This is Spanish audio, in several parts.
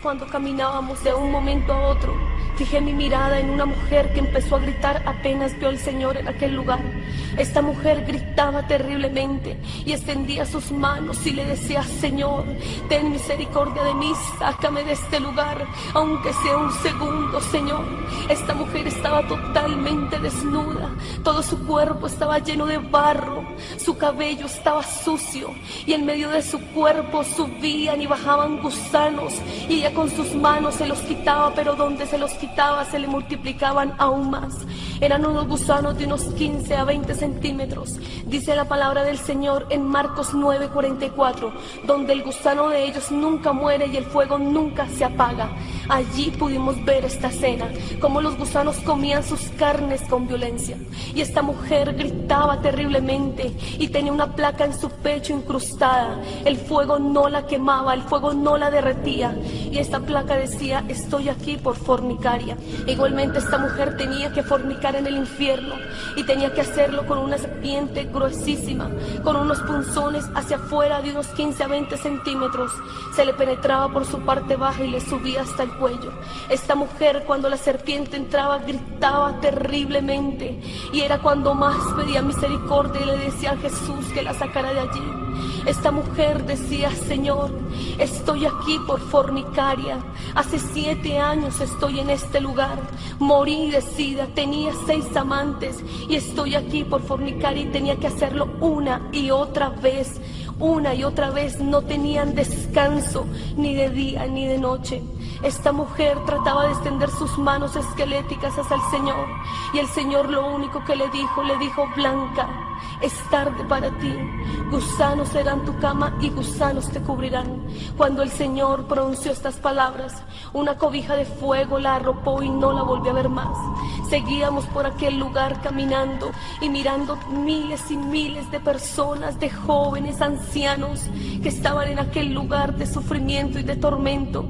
Cuando caminábamos de un momento a otro, fijé mi mirada en una mujer que empezó a gritar apenas vio al Señor en aquel lugar. Esta mujer gritaba terriblemente y extendía sus manos y le decía: Señor, ten misericordia de mí, sácame de este lugar, aunque sea un segundo, Señor. Esta mujer estaba totalmente desnuda, todo su cuerpo estaba lleno de barro, su cabello estaba sucio y en medio de su cuerpo subían y bajaban gusanos, y ella con sus manos se los quitaba, pero donde se los quitaba se le multiplicaban aún más. Eran unos gusanos de unos 15 a 20 centímetros. Dice la palabra del Señor en Marcos 9:44, donde el gusano de ellos nunca muere y el fuego nunca se apaga. Allí pudimos ver esta escena, cómo los gusanos comían sus carnes con violencia. Y esta mujer gritaba terriblemente y tenía una placa en su pecho incrustada. El fuego no la quemaba, el fuego no la derretía. Y esta placa decía: estoy aquí por fornicaria. Igualmente esta mujer tenía que fornicar en el infierno y tenía que hacerlo con una serpiente gruesísima, con unos punzones hacia afuera de unos 15 a 20 centímetros. Se le penetraba por su parte baja y le subía hasta el cuello. Esta mujer, cuando la serpiente entraba, gritaba terriblemente, y era cuando más pedía misericordia y le decía a Jesús que la sacara de allí. Esta mujer decía: Señor, estoy aquí por fornicaria, hace 7 años estoy en este lugar, morí de sida, tenía 6 amantes y estoy aquí por fornicaria, y tenía que hacerlo una y otra vez. Una y otra vez, no tenían descanso ni de día ni de noche. Esta mujer trataba de extender sus manos esqueléticas hacia el Señor, y el Señor lo único que le dijo: Blanca, es tarde para ti, gusanos serán tu cama y gusanos te cubrirán. Cuando el Señor pronunció estas palabras, una cobija de fuego la arropó y no la volvió a ver más. Seguíamos por aquel lugar caminando y mirando miles y miles de personas, de jóvenes, ancianos, que estaban en aquel lugar de sufrimiento y de tormento.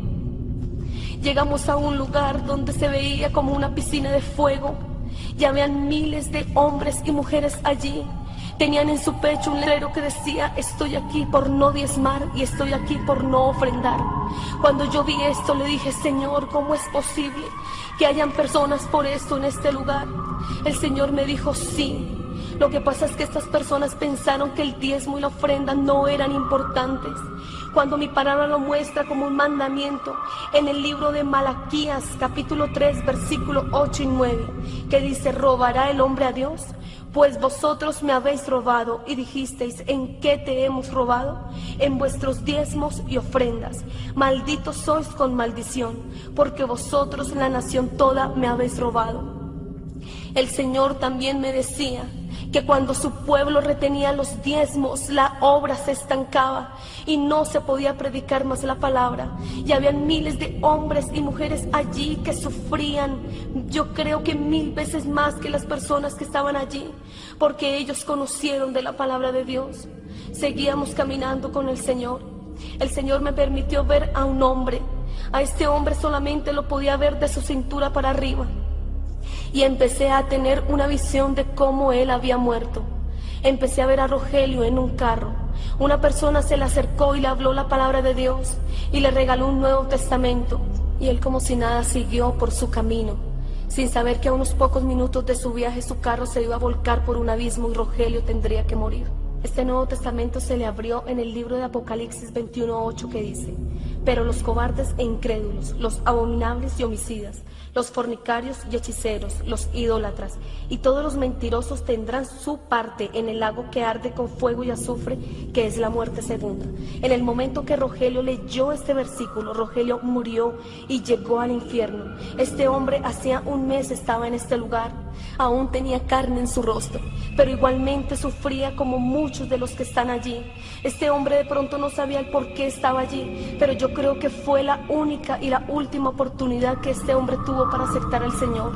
Llegamos a un lugar donde se veía como una piscina de fuego, y habían miles de hombres y mujeres allí. Tenían en su pecho un letrero que decía: estoy aquí por no diezmar y estoy aquí por no ofrendar. Cuando yo vi esto le dije: Señor, ¿cómo es posible que hayan personas por esto en este lugar? El Señor me dijo: sí. Lo que pasa es que estas personas pensaron que el diezmo y la ofrenda no eran importantes, cuando mi palabra lo muestra como un mandamiento en el libro de Malaquías capítulo 3 versículo 8 y 9, que dice: ¿robará el hombre a Dios? Pues vosotros me habéis robado, y dijisteis: ¿en qué te hemos robado? En vuestros diezmos y ofrendas. Malditos sois con maldición, porque vosotros, la nación toda, me habéis robado. El Señor también me decía que cuando su pueblo retenía los diezmos, la obra se estancaba y no se podía predicar más la palabra. Y habían miles de hombres y mujeres allí que sufrían, yo creo que 1000 veces más que las personas que estaban allí, porque ellos conocieron de la palabra de Dios. Seguíamos caminando con el Señor. El Señor me permitió ver a un hombre. A este hombre solamente lo podía ver de su cintura para arriba. Y empecé a tener una visión de cómo él había muerto. Empecé a ver a Rogelio en un carro. Una persona se le acercó y le habló la palabra de Dios y le regaló un Nuevo Testamento. Y él, como si nada, siguió por su camino, sin saber que a unos pocos minutos de su viaje su carro se iba a volcar por un abismo y Rogelio tendría que morir. Este Nuevo Testamento se le abrió en el libro de Apocalipsis 21:8, que dice: pero los cobardes e incrédulos, los abominables y homicidas, los fornicarios y hechiceros, los idólatras y todos los mentirosos tendrán su parte en el lago que arde con fuego y azufre, que es la muerte segunda. En el momento que Rogelio leyó este versículo, Rogelio murió y llegó al infierno. Este hombre hacía 1 mes estaba en este lugar, aún tenía carne en su rostro, pero igualmente sufría como muchos de los que están allí. Este hombre de pronto no sabía el por qué estaba allí, pero yo creo que fue la única y la última oportunidad que este hombre tuvo para aceptar al Señor.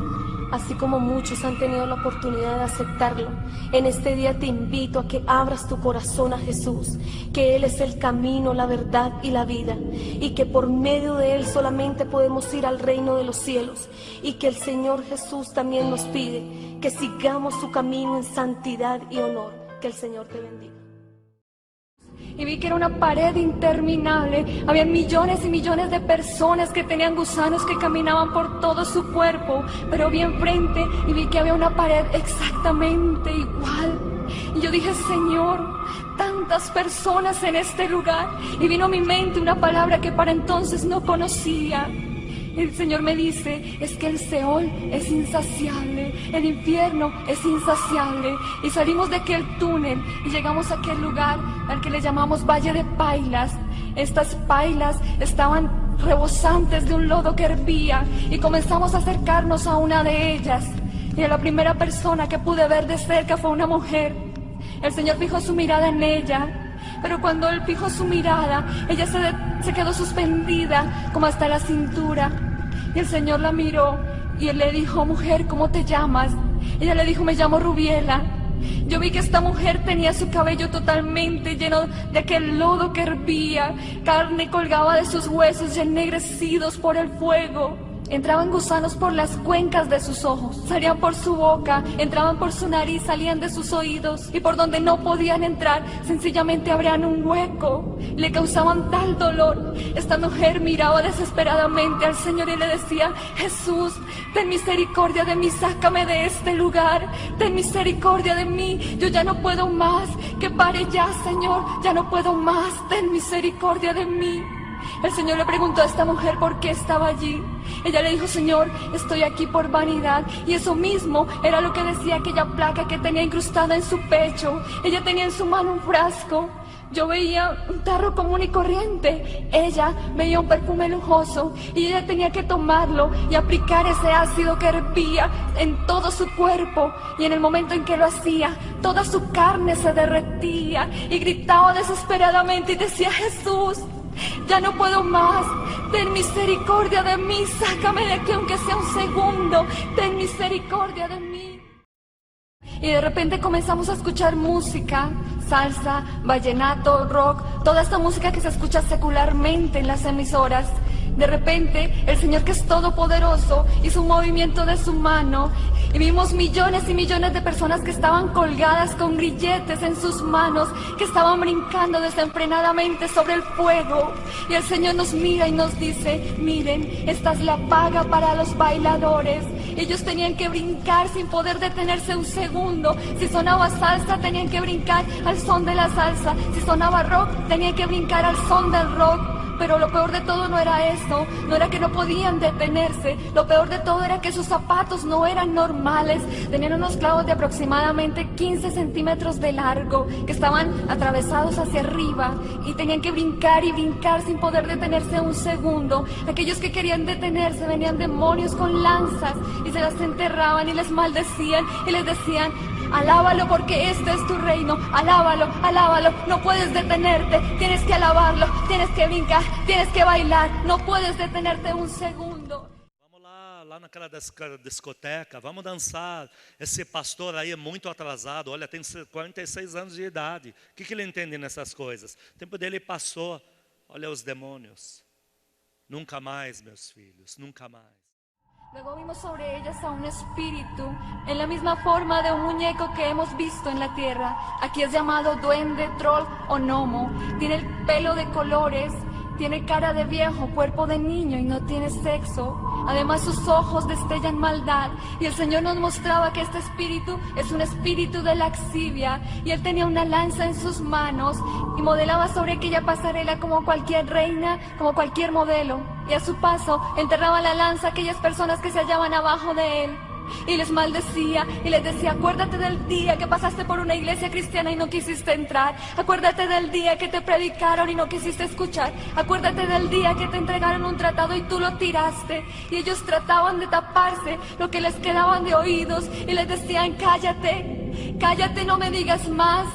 Así como muchos han tenido la oportunidad de aceptarlo, en este día te invito a que abras tu corazón a Jesús, que Él es el camino, la verdad y la vida, y que por medio de Él solamente podemos ir al reino de los cielos, y que el Señor Jesús también nos pide que sigamos su camino en santidad y honor. Que el Señor te bendiga. y vi que era una pared interminable. Había millones y millones de personas que tenían gusanos que caminaban por todo su cuerpo, pero vi enfrente y vi que había una pared exactamente igual. Y yo dije, Señor, tantas personas en este lugar. Y vino a mi mente una palabra que para entonces no conocía. El Señor me dice, es que el Seol es insaciable, el infierno es insaciable. Y salimos de aquel túnel y llegamos a aquel lugar al que le llamamos Valle de Pailas. Estas pailas estaban rebosantes de un lodo que hervía y comenzamos a acercarnos a una de ellas. Y la primera persona que pude ver de cerca fue una mujer. El Señor fijó su mirada en ella. Pero cuando Él fijó su mirada, ella se quedó suspendida como hasta la cintura. Y el Señor la miró y Él le dijo, mujer, ¿cómo te llamas? Ella le dijo, me llamo Rubiela. Yo vi que esta mujer tenía su cabello totalmente lleno de aquel lodo que hervía. Carne colgaba de sus huesos ennegrecidos por el fuego. Entraban gusanos por las cuencas de sus ojos, salían por su boca, entraban por su nariz, salían de sus oídos, y por donde no podían entrar, sencillamente abrían un hueco. Le causaban tal dolor. Esta mujer miraba desesperadamente al Señor y le decía, Jesús, ten misericordia de mí, sácame de este lugar, ten misericordia de mí, yo ya no puedo más, que pare ya, Señor, ya no puedo más, ten misericordia de mí. El Señor le preguntó a esta mujer por qué estaba allí. Ella le dijo, Señor, estoy aquí por vanidad. Y eso mismo era lo que decía aquella placa que tenía incrustada en su pecho. Ella tenía en su mano un frasco. Yo veía un tarro común y corriente. Ella veía un perfume lujoso y ella tenía que tomarlo y aplicar ese ácido que hervía en todo su cuerpo. Y en el momento en que lo hacía, toda su carne se derretía y gritaba desesperadamente y decía, Jesús, ya no puedo más, ten misericordia de mí, sácame de aquí aunque sea un segundo, ten misericordia de mí. Y de repente comenzamos a escuchar música, salsa, vallenato, rock, toda esta música que se escucha secularmente en las emisoras. De repente, el Señor, que es todopoderoso, hizo un movimiento de su mano y vimos millones y millones de personas que estaban colgadas con grilletes en sus manos, que estaban brincando desenfrenadamente sobre el fuego. Y el Señor nos mira y nos dice, miren, esta es la paga para los bailadores. Ellos tenían que brincar sin poder detenerse un segundo. Si sonaba salsa, tenían que brincar al son de la salsa. Si sonaba rock, tenían que brincar al son del rock. Pero lo peor de todo no era eso, no era que no podían detenerse, lo peor de todo era que sus zapatos no eran normales, tenían unos clavos de aproximadamente 15 centímetros de largo, que estaban atravesados hacia arriba, y tenían que brincar y brincar sin poder detenerse un segundo. Aquellos que querían detenerse venían demonios con lanzas, y se las enterraban y les maldecían, y les decían, alábalo porque este es tu reino, alábalo, alábalo, no puedes detenerte, tienes que alabarlo, tienes que brincar, tienes que bailar, no puedes detenerte un segundo. Vamos lá naquela discoteca, vamos dançar. Esse pastor aí é muito atrasado, olha, tem 46 anos de idade. O que ele entende nessas coisas? O tempo dele passou, olha os demônios. Nunca mais, meus filhos, nunca mais. Luego vimos sobre ellas a un espíritu en la misma forma de un muñeco que hemos visto en la tierra. Aquí es llamado duende, troll o gnomo. Tiene el pelo de colores, tiene cara de viejo, cuerpo de niño y no tiene sexo. Además sus ojos destellan maldad. Y el Señor nos mostraba que este espíritu es un espíritu de laxivia. Y él tenía una lanza en sus manos y modelaba sobre aquella pasarela como cualquier reina, como cualquier modelo. Y a su paso enterraba la lanza a aquellas personas que se hallaban abajo de él. Y les maldecía y les decía, acuérdate del día que pasaste por una iglesia cristiana y no quisiste entrar. Acuérdate del día que te predicaron y no quisiste escuchar. Acuérdate del día que te entregaron un tratado y tú lo tiraste. Y ellos trataban de taparse lo que les quedaban de oídos y les decían, cállate, cállate, no me digas más.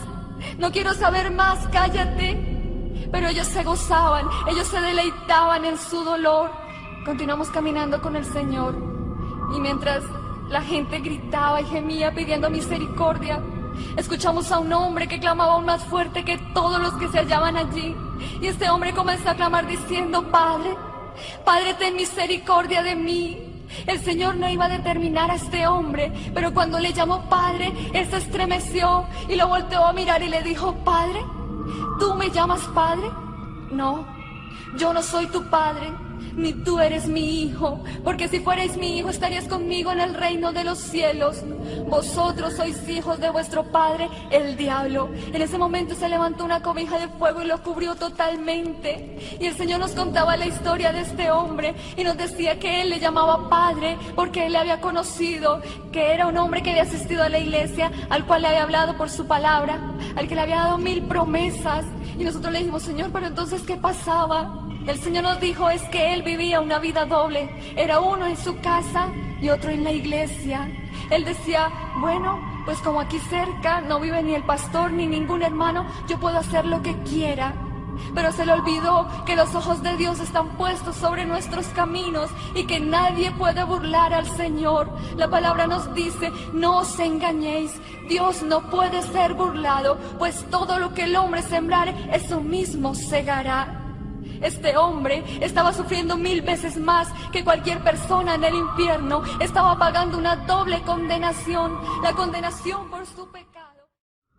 No quiero saber más, cállate. Pero ellos se gozaban, ellos se deleitaban en su dolor. Continuamos caminando con el Señor y mientras la gente gritaba y gemía pidiendo misericordia, escuchamos a un hombre que clamaba aún más fuerte que todos los que se hallaban allí. Y este hombre comenzó a clamar diciendo, Padre, Padre, ten misericordia de mí. El Señor no iba a determinar a este hombre, pero cuando le llamó Padre, él se estremeció y lo volteó a mirar y le dijo, Padre, ¿tú me llamas padre? No, yo no soy tu padre, ni tú eres mi hijo, porque si fuerais mi hijo estarías conmigo en el reino de los cielos. Vosotros sois hijos de vuestro padre, el diablo. En ese momento se levantó una cobija de fuego y lo cubrió totalmente. Y el Señor nos contaba la historia de este hombre y nos decía que él le llamaba padre porque él le había conocido, que era un hombre que había asistido a la iglesia, al cual le había hablado por su palabra, al que le había dado 1000 promesas. Y nosotros le dijimos: Señor, pero entonces ¿qué pasaba? El Señor nos dijo es que él vivía una vida doble. Era uno en su casa y otro en la iglesia. Él decía: bueno, pues como aquí cerca no vive ni el pastor ni ningún hermano, yo puedo hacer lo que quiera. Pero se le olvidó que los ojos de Dios están puestos sobre nuestros caminos y que nadie puede burlar al Señor. La palabra nos dice: no os engañéis, Dios no puede ser burlado, pues todo lo que el hombre sembrare, eso mismo segará. Este hombre estaba sufriendo 1000 veces más que cualquier persona en el infierno. Estaba pagando una doble condenación, la condenación por su pecado.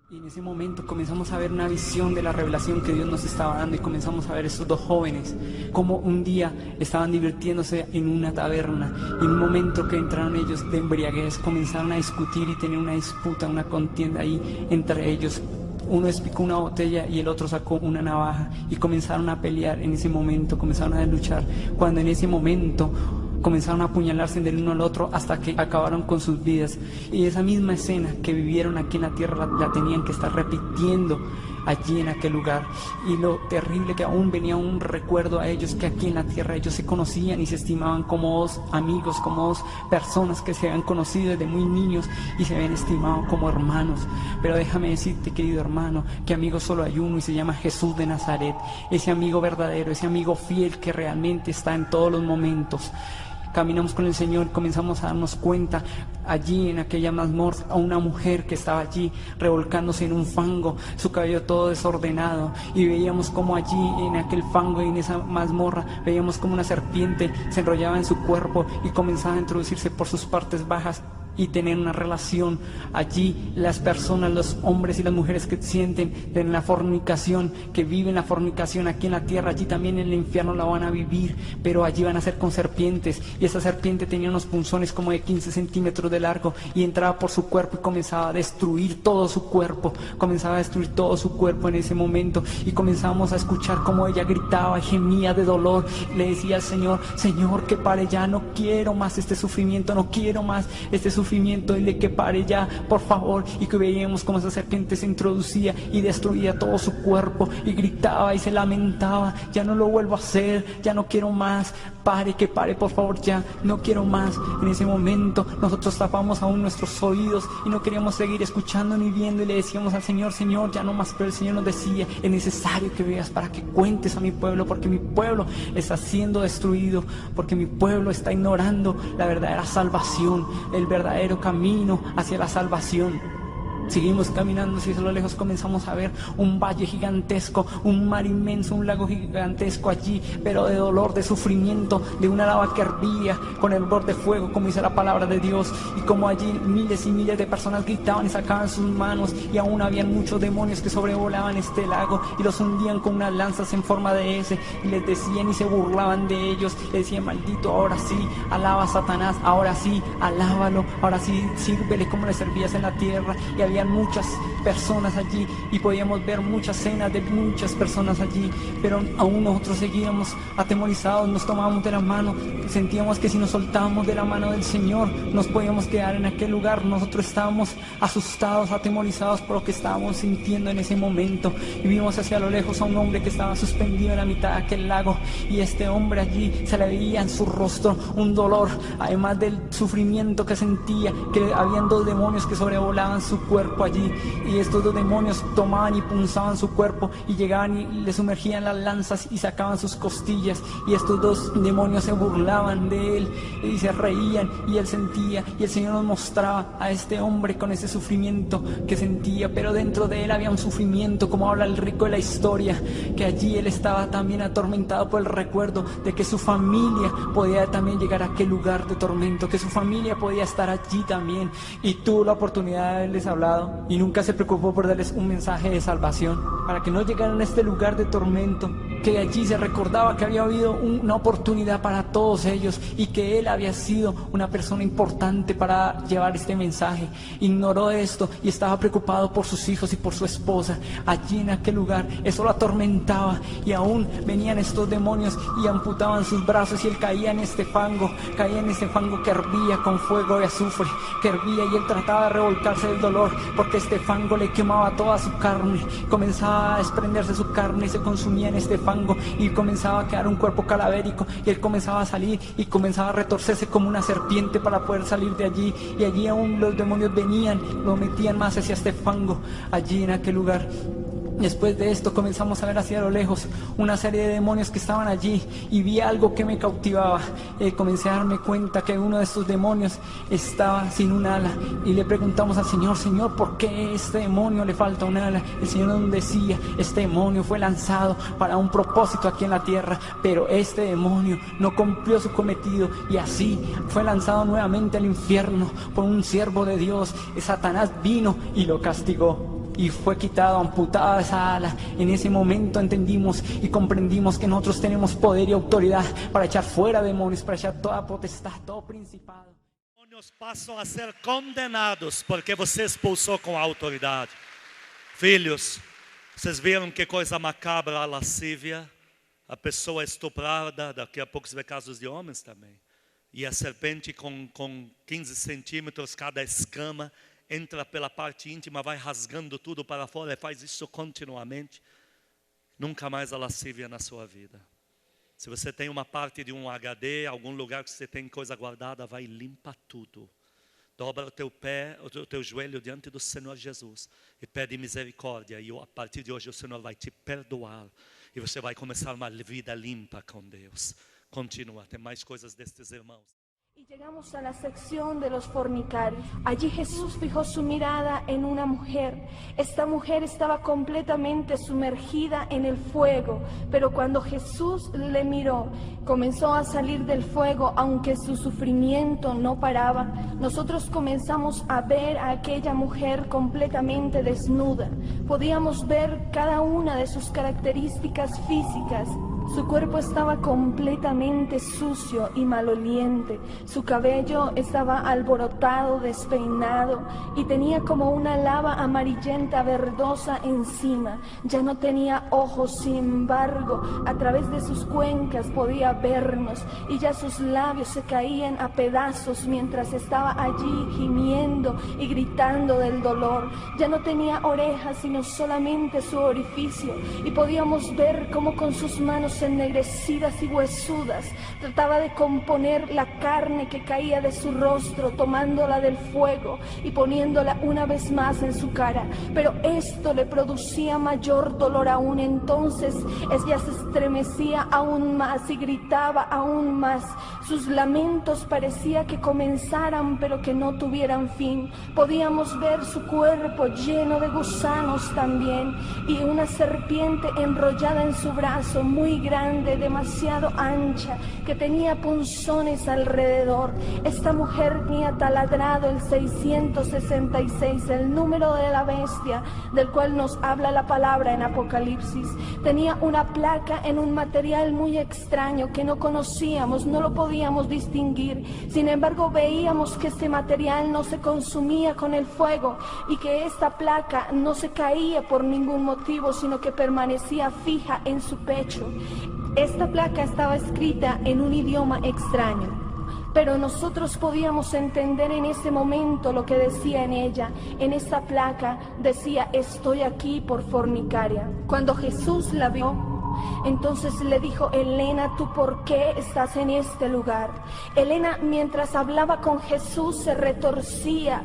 Y en ese momento comenzamos a ver una visión de la revelación que Dios nos estaba dando, y comenzamos a ver estos dos jóvenes como un día estaban divirtiéndose en una taberna, y en un momento que entraron ellos de embriaguez comenzaron a discutir y tener una disputa, una contienda ahí entre ellos. Uno picó una botella y el otro sacó una navaja y comenzaron a pelear. En ese momento comenzaron a luchar, cuando en ese momento comenzaron a apuñalarse del uno al otro hasta que acabaron con sus vidas. Y esa misma escena que vivieron aquí en la tierra la tenían que estar repitiendo allí en aquel lugar. Y lo terrible que aún venía un recuerdo a ellos, que aquí en la tierra ellos se conocían y se estimaban como dos amigos, como dos personas que se habían conocido desde muy niños y se habían estimado como hermanos. Pero déjame decirte, querido hermano, que amigo solo hay uno y se llama Jesús de Nazaret. Ese amigo verdadero, ese amigo fiel que realmente está en todos los momentos. Caminamos con el Señor, comenzamos a darnos cuenta allí en aquella mazmorra a una mujer que estaba allí revolcándose en un fango, su cabello todo desordenado, y veíamos como allí en aquel fango y en esa mazmorra veíamos como una serpiente se enrollaba en su cuerpo y comenzaba a introducirse por sus partes bajas y tener una relación. Allí las personas, los hombres y las mujeres que sienten de la fornicación, que viven la fornicación aquí en la tierra, allí también en el infierno la van a vivir, pero allí van a ser con serpientes, y esa serpiente tenía unos punzones como de 15 centímetros de largo y entraba por su cuerpo y comenzaba a destruir todo su cuerpo, en ese momento. Y comenzamos a escuchar cómo ella gritaba y gemía de dolor, le decía al Señor: Señor, que pare ya, no quiero más este sufrimiento, no quiero más este sufrimiento, dile que pare ya, por favor. Y que veíamos cómo esa serpiente se introducía y destruía todo su cuerpo, y gritaba y se lamentaba: ya no lo vuelvo a hacer, ya no quiero más, pare, que pare, por favor, ya no quiero más. En ese momento nosotros tapamos aún nuestros oídos y no queríamos seguir escuchando ni viendo, y le decíamos al Señor: Señor, ya no más. Pero el Señor nos decía: es necesario que veas para que cuentes a mi pueblo, porque mi pueblo está siendo destruido, porque mi pueblo está ignorando la verdadera salvación, el verdadero camino hacia la salvación. Seguimos caminando, y a lo lejos comenzamos a ver un valle gigantesco, un mar inmenso, un lago gigantesco allí, pero de dolor, de sufrimiento, de una lava que hervía con el hervor de fuego, como dice la palabra de Dios. Y como allí miles y miles de personas gritaban y sacaban sus manos, y aún habían muchos demonios que sobrevolaban este lago y los hundían con unas lanzas en forma de S, y les decían y se burlaban de ellos, le decían: maldito, ahora sí, alaba a Satanás, ahora sí, alábalo, ahora sí, sírvele como le servías en la tierra. Y había muchas personas allí y podíamos ver muchas escenas de muchas personas allí, pero aún nosotros seguíamos atemorizados, nos tomábamos de la mano, sentíamos que si nos soltábamos de la mano del Señor nos podíamos quedar en aquel lugar. Nosotros estábamos asustados, atemorizados por lo que estábamos sintiendo en ese momento, y vimos hacia lo lejos a un hombre que estaba suspendido en la mitad de aquel lago, y este hombre allí se le veía en su rostro un dolor, además del sufrimiento que sentía, que habían 2 demonios que sobrevolaban su cuerpo allí, y estos 2 demonios tomaban y punzaban su cuerpo y llegaban y le sumergían las lanzas y sacaban sus costillas, y estos 2 demonios se burlaban de él y se reían, y él sentía, y el Señor nos mostraba a este hombre con ese sufrimiento que sentía, pero dentro de él había un sufrimiento, como habla el rico de la historia, que allí él estaba también atormentado por el recuerdo de que su familia podía también llegar a aquel lugar de tormento, que su familia podía estar allí también, y tuvo la oportunidad de les hablar pecado y nunca se preocupó por darles un mensaje de salvación, para que no llegaran a este lugar de tormento, que allí se recordaba que había habido una oportunidad para todos ellos y que él había sido una persona importante para llevar este mensaje. Ignoró esto y estaba preocupado por sus hijos y por su esposa. Allí en aquel lugar eso lo atormentaba, y aún venían estos demonios y amputaban sus brazos, y él caía en este fango que hervía con fuego de azufre, que hervía, y él trataba de revolcarse del dolor porque este fango le quemaba toda su carne. Comenzaba a desprenderse su carne y se consumía en este fango, y comenzaba a quedar un cuerpo cadavérico, y él comenzaba a salir y comenzaba a retorcerse como una serpiente para poder salir de allí, y allí aún los demonios venían, lo metían más hacia este fango, allí en aquel lugar. Después de esto comenzamos a ver hacia lo lejos una serie de demonios que estaban allí, y vi algo que me cautivaba. Comencé a darme cuenta que uno de estos demonios estaba sin un ala, y le preguntamos al Señor: Señor, ¿por qué a este demonio le falta un ala? El Señor nos decía: este demonio fue lanzado para un propósito aquí en la tierra, pero este demonio no cumplió su cometido, y así fue lanzado nuevamente al infierno por un siervo de Dios. Satanás vino y lo castigó, y fue quitado, amputada esa ala. En ese momento entendimos y comprendimos que nosotros tenemos poder y autoridad para echar fuera demonios, para echar toda potestad, todo principado. Demônios passam a ser condenados porque você expulsou com autoridade. Filhos, vocês viram que coisa macabra a lascívia? A pessoa estuprada, daqui a pouco você vê casos de homens também. E a serpente com 15 centímetros cada escama, entra pela parte íntima, vai rasgando tudo para fora e faz isso continuamente. Nunca mais a lascívia na sua vida. Se você tem uma parte de um HD, algum lugar que você tem coisa guardada, vai e limpa tudo. Dobra o teu pé, o teu joelho diante do Senhor Jesus e pede misericórdia. E a partir de hoje o Senhor vai te perdoar. E você vai começar uma vida limpa com Deus. Continua, tem mais coisas destes irmãos. Y llegamos a la sección de los fornicarios. Allí Jesús fijó su mirada en una mujer. Esta mujer estaba completamente sumergida en el fuego, pero cuando Jesús le miró, comenzó a salir del fuego, aunque su sufrimiento no paraba. Nosotros comenzamos a ver a aquella mujer completamente desnuda. Podíamos ver cada una de sus características físicas. Su cuerpo estaba completamente sucio y maloliente. Su cabello estaba alborotado, despeinado, y tenía como una lava amarillenta verdosa encima. Ya no tenía ojos, sin embargo, a través de sus cuencas podía vernos, y ya sus labios se caían a pedazos mientras estaba allí gimiendo y gritando del dolor. Ya no tenía orejas, sino solamente su orificio, y podíamos ver cómo con sus manos ennegrecidas y huesudas trataba de componer la carne que caía de su rostro, tomándola del fuego y poniéndola una vez más en su cara. Pero esto le producía mayor dolor aún. Entonces ella se estremecía aún más y gritaba aún más. Sus lamentos parecía que comenzaran pero que no tuvieran fin. Podíamos ver su cuerpo lleno de gusanos también, y una serpiente enrollada en su brazo, muy grande, demasiado ancha, que tenía punzones alrededor. Esta mujer tenía taladrado el 666, el número de la bestia, del cual nos habla la palabra en Apocalipsis. Tenía una placa en un material muy extraño que no conocíamos, no lo podíamos distinguir. Sin embargo, veíamos que este material no se consumía con el fuego, y que esta placa no se caía por ningún motivo, sino que permanecía fija en su pecho. Esta placa estaba escrita en un idioma extraño, pero nosotros podíamos entender en ese momento lo que decía en ella. En esa placa decía: estoy aquí por fornicaria. Cuando Jesús la vio, entonces le dijo: Elena, ¿tú por qué estás en este lugar? Elena, mientras hablaba con Jesús, se retorcía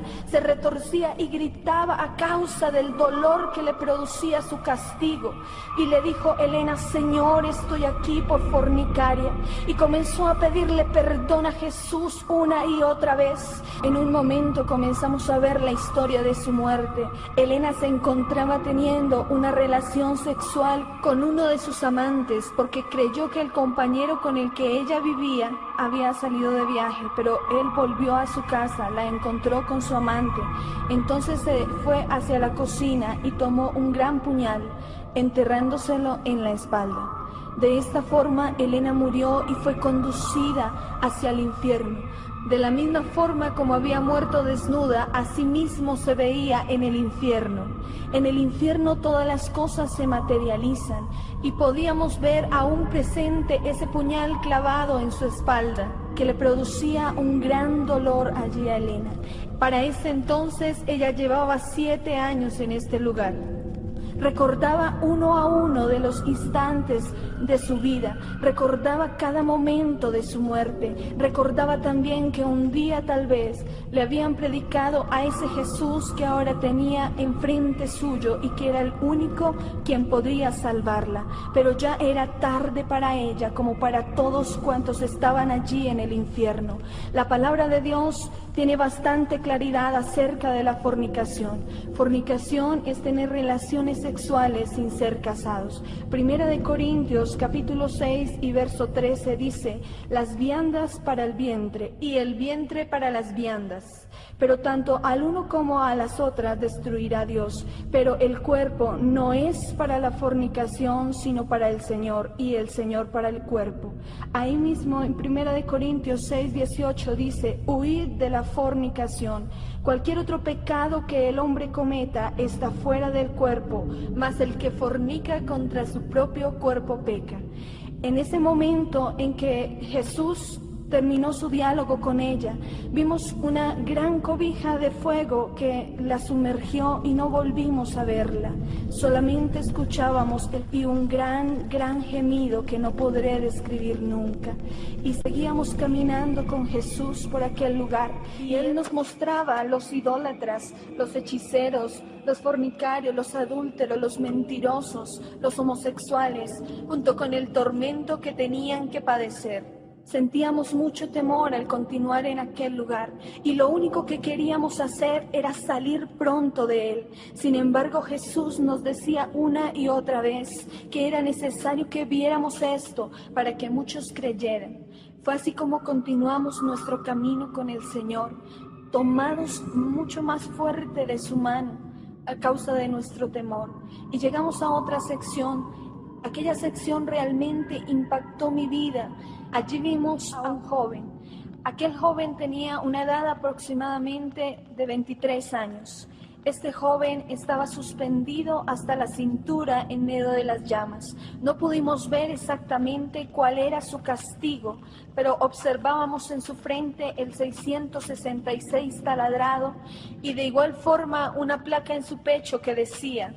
y gritaba a causa del dolor que le producía su castigo. Y le dijo Elena: Señor, estoy aquí por fornicaria. Y comenzó a pedirle perdón a Jesús una y otra vez. En un momento comenzamos a ver la historia de su muerte. Elena se encontraba teniendo una relación sexual con uno de sus sus amantes porque creyó que el compañero con el que ella vivía había salido de viaje, pero él volvió a su casa, la encontró con su amante. Entonces se fue hacia la cocina y tomó un gran puñal, enterrándoselo en la espalda. De esta forma Elena murió y fue conducida hacia el infierno. De la misma forma como había muerto desnuda, así mismo se veía en el infierno. En el infierno todas las cosas se materializan y podíamos ver aún presente ese puñal clavado en su espalda, que le producía un gran dolor allí a Elena. Para ese entonces ella llevaba 7 años en este lugar. Recordaba uno a uno de los instantes de su vida, recordaba cada momento de su muerte, recordaba también que un día tal vez le habían predicado a ese Jesús que ahora tenía enfrente suyo y que era el único quien podría salvarla, pero ya era tarde para ella como para todos cuantos estaban allí en el infierno. La palabra de Dios tiene bastante claridad acerca de la fornicación. Fornicación es tener relaciones sexuales sin ser casados. Primera de Corintios capítulo 6 y verso 13 dice: las viandas para el vientre y el vientre para las viandas. Pero tanto al uno como a las otras destruirá Dios. Pero el cuerpo no es para la fornicación, sino para el Señor, y el Señor para el cuerpo. Ahí mismo en 1 Corintios 6:18 dice: huid de la fornicación. Cualquier otro pecado que el hombre cometa está fuera del cuerpo, mas el que fornica contra su propio cuerpo peca. En ese momento en que Jesús terminó su diálogo con ella, vimos una gran cobija de fuego que la sumergió y no volvimos a verla. Solamente escuchábamos y un gran gemido que no podré describir nunca. Y seguíamos caminando con Jesús por aquel lugar y Él nos mostraba a los idólatras, los hechiceros, los fornicarios, los adúlteros, los mentirosos, los homosexuales, junto con el tormento que tenían que padecer. Sentíamos mucho temor al continuar en aquel lugar y lo único que queríamos hacer era salir pronto de él. Sin embargo, Jesús nos decía una y otra vez que era necesario que viéramos esto para que muchos creyeran. Fue así como continuamos nuestro camino con el Señor, tomados mucho más fuerte de su mano a causa de nuestro temor. Y llegamos a otra sección. Aquella sección realmente impactó mi vida. Allí vimos a un joven. Aquel joven tenía una edad aproximadamente de 23 años. Este joven estaba suspendido hasta la cintura en medio de las llamas. No pudimos ver exactamente cuál era su castigo, pero observábamos en su frente el 666 taladrado y de igual forma una placa en su pecho que decía: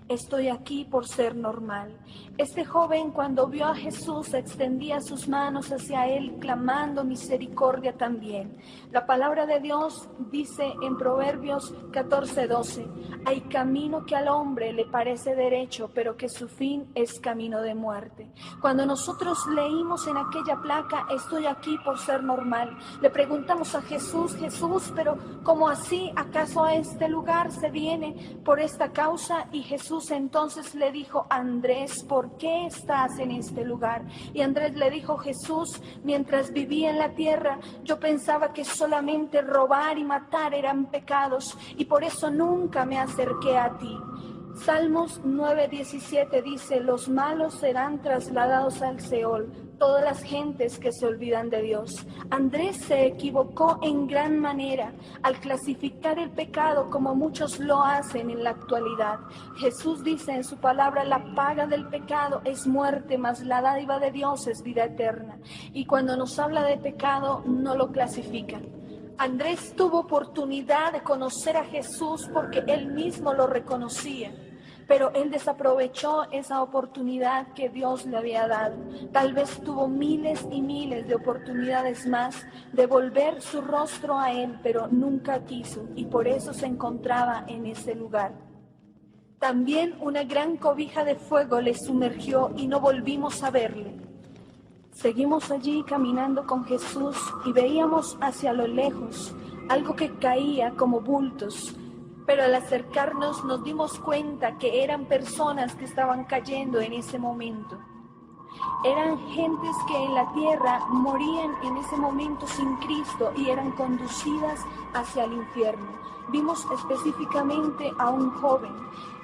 estoy aquí por ser normal. Este joven, cuando vio a Jesús, extendía sus manos hacia él, clamando misericordia también. La palabra de Dios dice en Proverbios 14:12: hay camino que al hombre le parece derecho, pero que su fin es camino de muerte. Cuando nosotros leímos en aquella placa, estoy aquí por ser normal, le preguntamos a Jesús: Jesús, pero ¿cómo así? ¿Acaso a este lugar se viene por esta causa? Y Jesús entonces le dijo: Andrés, ¿por qué estás en este lugar? Y Andrés le dijo: Jesús, mientras vivía en la tierra, yo pensaba que solamente robar y matar eran pecados, y por eso nunca me acerqué a ti. Salmos 9:17 dice: los malos serán trasladados al Seol, todas las gentes que se olvidan de Dios. Andrés se equivocó en gran manera al clasificar el pecado como muchos lo hacen en la actualidad. Jesús dice en su palabra: la paga del pecado es muerte, mas la dádiva de Dios es vida eterna. Y cuando nos habla de pecado, no lo clasifica. Andrés tuvo oportunidad de conocer a Jesús porque él mismo lo reconocía, pero él desaprovechó esa oportunidad que Dios le había dado. Tal vez tuvo miles y miles de oportunidades más de volver su rostro a él, pero nunca quiso, y por eso se encontraba en ese lugar. También una gran cobija de fuego le sumergió y no volvimos a verle. Seguimos allí caminando con Jesús y veíamos hacia lo lejos algo que caía como bultos. Pero al acercarnos nos dimos cuenta que eran personas que estaban cayendo en ese momento. Eran gentes que en la tierra morían en ese momento sin Cristo y eran conducidas hacia el infierno. Vimos específicamente a un joven.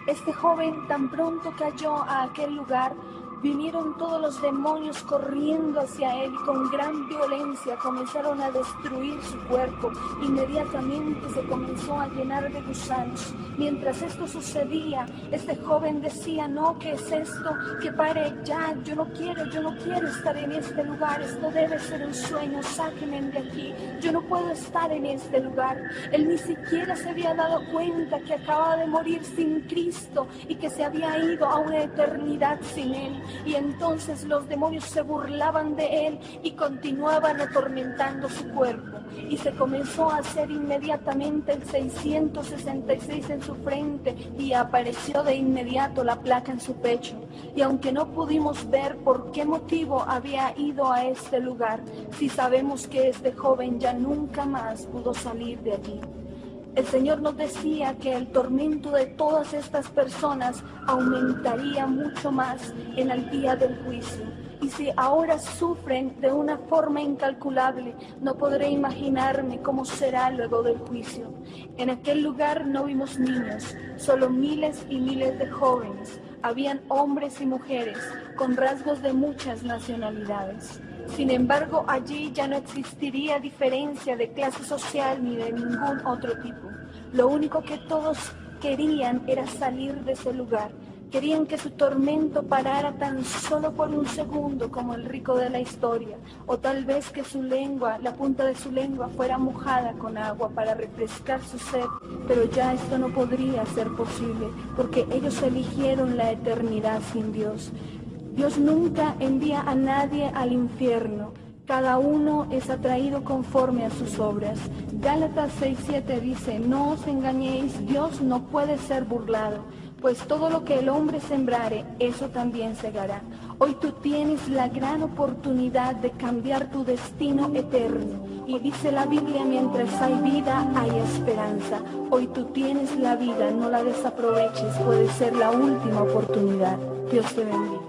Este joven tan pronto cayó a aquel lugar, vinieron todos los demonios corriendo hacia él y con gran violencia comenzaron a destruir su cuerpo. Inmediatamente se comenzó a llenar de gusanos. Mientras esto sucedía, este joven decía: no, ¿qué es esto? Que pare ya, yo no quiero estar en este lugar, esto debe ser un sueño, sáquenme de aquí, yo no puedo estar en este lugar. Él ni siquiera se había dado cuenta que acababa de morir sin Cristo y que se había ido a una eternidad sin Él. Y entonces los demonios se burlaban de él y continuaban atormentando su cuerpo. Y se comenzó a hacer inmediatamente el 666 en su frente y apareció de inmediato la placa en su pecho. Y aunque no pudimos ver por qué motivo había ido a este lugar, sí sabemos que este joven ya nunca más pudo salir de allí. El Señor nos decía que el tormento de todas estas personas aumentaría mucho más en el día del juicio. Y si ahora sufren de una forma incalculable, no podré imaginarme cómo será luego del juicio. En aquel lugar no vimos niños, solo miles y miles de jóvenes. Habían hombres y mujeres con rasgos de muchas nacionalidades. Sin embargo, allí ya no existiría diferencia de clase social ni de ningún otro tipo. Lo único que todos querían era salir de ese lugar. Querían que su tormento parara tan solo por un segundo como el rico de la historia, o tal vez que su lengua, la punta de su lengua fuera mojada con agua para refrescar su sed, pero ya esto no podría ser posible, porque ellos eligieron la eternidad sin Dios. Dios nunca envía a nadie al infierno. Cada uno es atraído conforme a sus obras. Gálatas 6:7 dice: no os engañéis, Dios no puede ser burlado, pues todo lo que el hombre sembrare, eso también segará. Hoy tú tienes la gran oportunidad de cambiar tu destino eterno. Y dice la Biblia: mientras hay vida, hay esperanza. Hoy tú tienes la vida, no la desaproveches, puede ser la última oportunidad. Dios te bendiga.